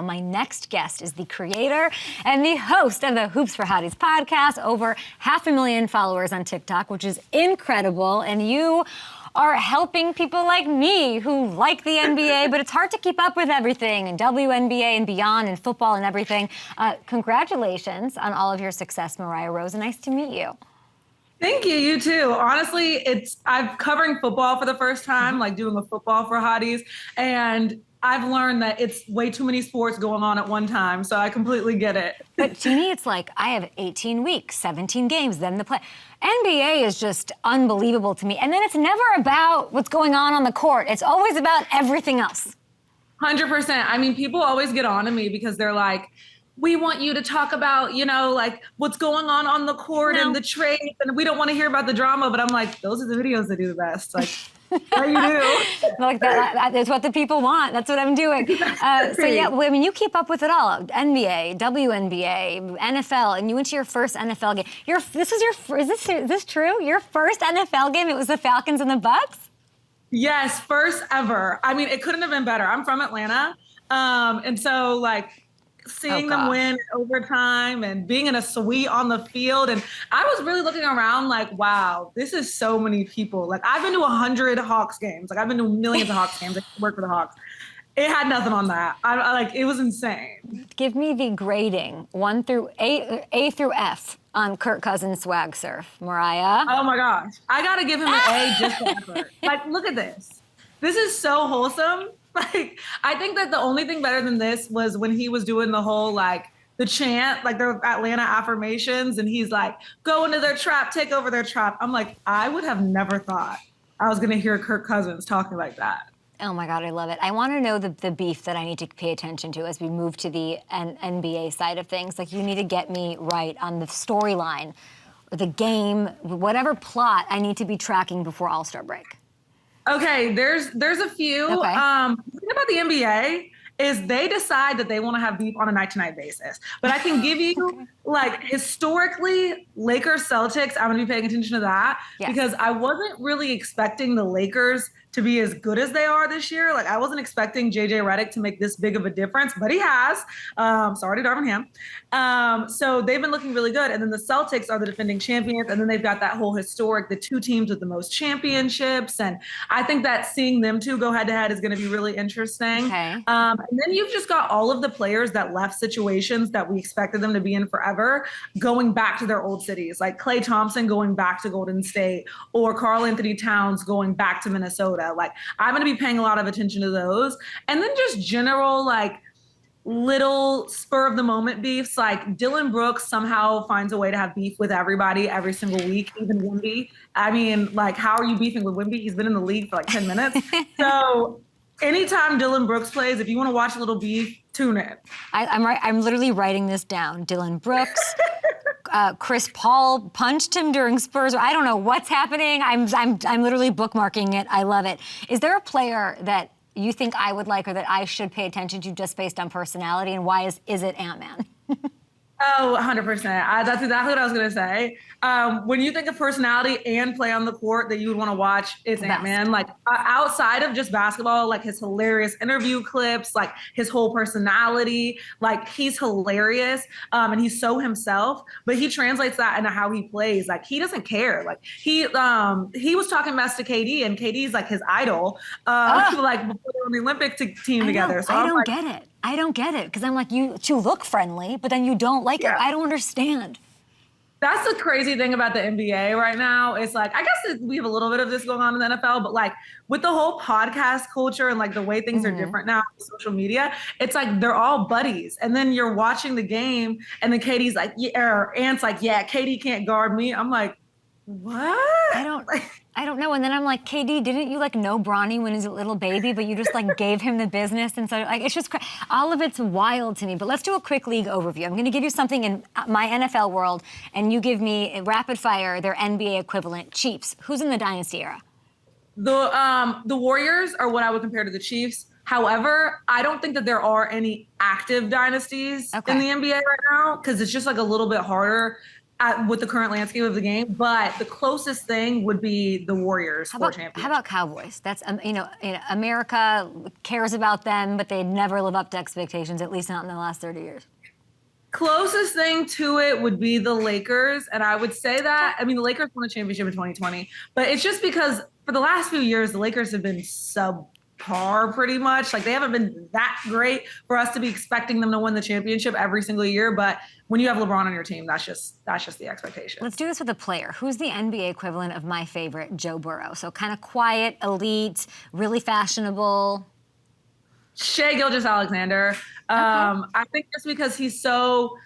My next guest is the creator and the host of the Hoops for Hotties podcast, over 500,000 followers on TikTok, which is incredible. And you are helping people like me who like the NBA, but it's hard to keep up with everything, and WNBA and beyond, and football and everything. Congratulations on all of your success, Mariah Rose. Nice to meet you. Thank you. You too. Honestly, I'm covering football for the first time, like doing a football for hotties, and I've learned that it's way too many sports going on at one time, so I completely get it. But to me, it's like I have 18 weeks, 17 games, then the play. NBA is just unbelievable to me. And then it's never about what's going on the court. It's always about everything else. 100%. I mean, people always get on to me because they're like, we want you to talk about, like what's going on the court and the trades, and we don't want to hear about the drama. But I'm like, those are the videos that do the best. Like, what you do? Like that is what the people want. That's what I'm doing. So yeah, I mean, you keep up with it all. NBA, WNBA, NFL, and you went to your first NFL game. Is this true? Your first NFL game? It was the Falcons and the Bucks? Yes, first ever. I mean, it couldn't have been better. I'm from Atlanta, and so like, seeing them win overtime and being in a suite on the field. And I was really looking around like, wow, this is so many people. Like, I've been to 100 Hawks games. Like, I've been to millions of Hawks games. I work for the Hawks. It had nothing on that. It was insane. Give me the grading, 1 through A through F on Kirk Cousins' swag surf. Mariah? Oh my gosh. I got to give him an A just for effort. Like, look at this. This is so wholesome. Like, I think that the only thing better than this was when he was doing the whole, like, the chant, like the Atlanta affirmations, and he's like, go into their trap, take over their trap. I'm like, I would have never thought I was going to hear Kirk Cousins talking like that. Oh my God, I love it. I want to know the beef that I need to pay attention to as we move to the NBA side of things. Like, you need to get me right on the storyline, or the game, whatever plot I need to be tracking before All-Star break. Okay, there's a few. Okay. The thing about the NBA is they decide that they want to have beef on a night-to-night basis. But I can give you, like, historically, Lakers Celtics, I'm going to be paying attention to that, because I wasn't really expecting the Lakers to be as good as they are this year. Like, I wasn't expecting JJ Redick to make this big of a difference, but he has. Sorry to Darvin Ham. So they've been looking really good. And then the Celtics are the defending champions. And then they've got that whole historic, the two teams with the most championships. And I think that seeing them two go head to head is going to be really interesting. Okay. And then you've just got all of the players that left situations that we expected them to be in forever, going back to their old cities, like Klay Thompson going back to Golden State, or Karl Anthony Towns going back to Minnesota. Like, I'm going to be paying a lot of attention to those. And then just general, like, little spur of the moment beefs. Like, Dylan Brooks somehow finds a way to have beef with everybody every single week, even Wemby. I mean, like, how are you beefing with Wemby? He's been in the league for like 10 minutes. So anytime Dylan Brooks plays, if you want to watch a little beef, tune in. I'm literally writing this down. Dylan Brooks. Chris Paul punched him during Spurs. I don't know what's happening. I'm literally bookmarking it. I love it. Is there a player that you think I would like, or that I should pay attention to just based on personality? And why is it Ant-Man? Oh, 100%. That's exactly what I was going to say. When you think of personality and play on the court that you would want to watch, it's Ant-Man. Like, outside of just basketball, like his hilarious interview clips, like his whole personality, like he's hilarious, and he's so himself, but he translates that into how he plays. Like, he doesn't care. Like, he was talking mess to KD, and KD's like his idol, like before they were on the Olympic team together. So I don't get it. I don't get it, because I'm like, you look friendly, but then you don't like it. I don't understand. That's the crazy thing about the NBA right now. It's like, I guess we have a little bit of this going on in the NFL, but like with the whole podcast culture and like the way things are different now with social media, it's like they're all buddies. And then you're watching the game and then Katie's like, yeah, or Ant's like, yeah, Katie can't guard me. I'm like, what? I don't know. And then I'm like, KD, didn't you like know Bronny when he was a little baby, but you just like gave him the business? And so like, it's just, all of it's wild to me. But let's do a quick league overview. I'm going to give you something in my NFL world, and you give me a rapid fire, their NBA equivalent. Chiefs. Who's in the dynasty era? The Warriors are what I would compare to the Chiefs. However, I don't think that there are any active dynasties in the NBA right now, because it's just like a little bit harder with the current landscape of the game, but the closest thing would be the Warriors for championship. How about Cowboys? That's America cares about them, but they never live up to expectations, at least not in the last 30 years. Closest thing to it would be the Lakers, and I would say that, I mean, the Lakers won a championship in 2020, but it's just because for the last few years, the Lakers have been subpar pretty much. Like, they haven't been that great for us to be expecting them to win the championship every single year, but when you have LeBron on your team, that's just the expectation. Let's do this with a player. Who's the NBA equivalent of my favorite, Joe Burrow? So kind of quiet, elite, really fashionable. Shai Gilgeous-Alexander. I think just because he's so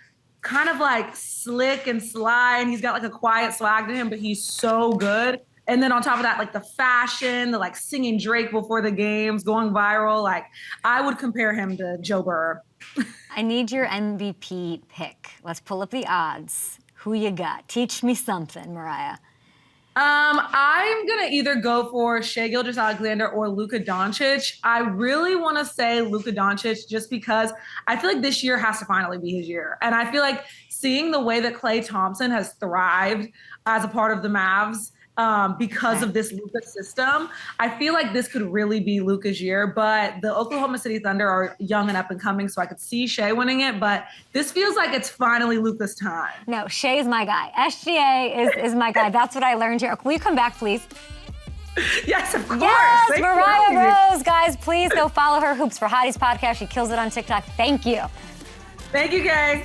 kind of like slick and sly, and he's got like a quiet swag to him, but he's so good. And then on top of that, like the fashion, the like singing Drake before the games, going viral. Like, I would compare him to Joe Burrow. I need your MVP pick. Let's pull up the odds. Who you got? Teach me something, Mariah. I'm gonna either go for Shai Gilgeous-Alexander or Luka Doncic. I really want to say Luka Doncic just because I feel like this year has to finally be his year. And I feel like seeing the way that Klay Thompson has thrived as a part of the Mavs, because of this Luka system, I feel like this could really be Luka's year. But the Oklahoma City Thunder are young and up and coming, so I could see Shai winning it. But this feels like it's finally Luka's time. No, Shai is my guy. SGA is my guy. That's what I learned here. Will you come back, please? Yes, of course. Yes, Thank Mariah you. Rose, guys, please go follow her Hoops for Hotties podcast. She kills it on TikTok. Thank you. Thank you, guys.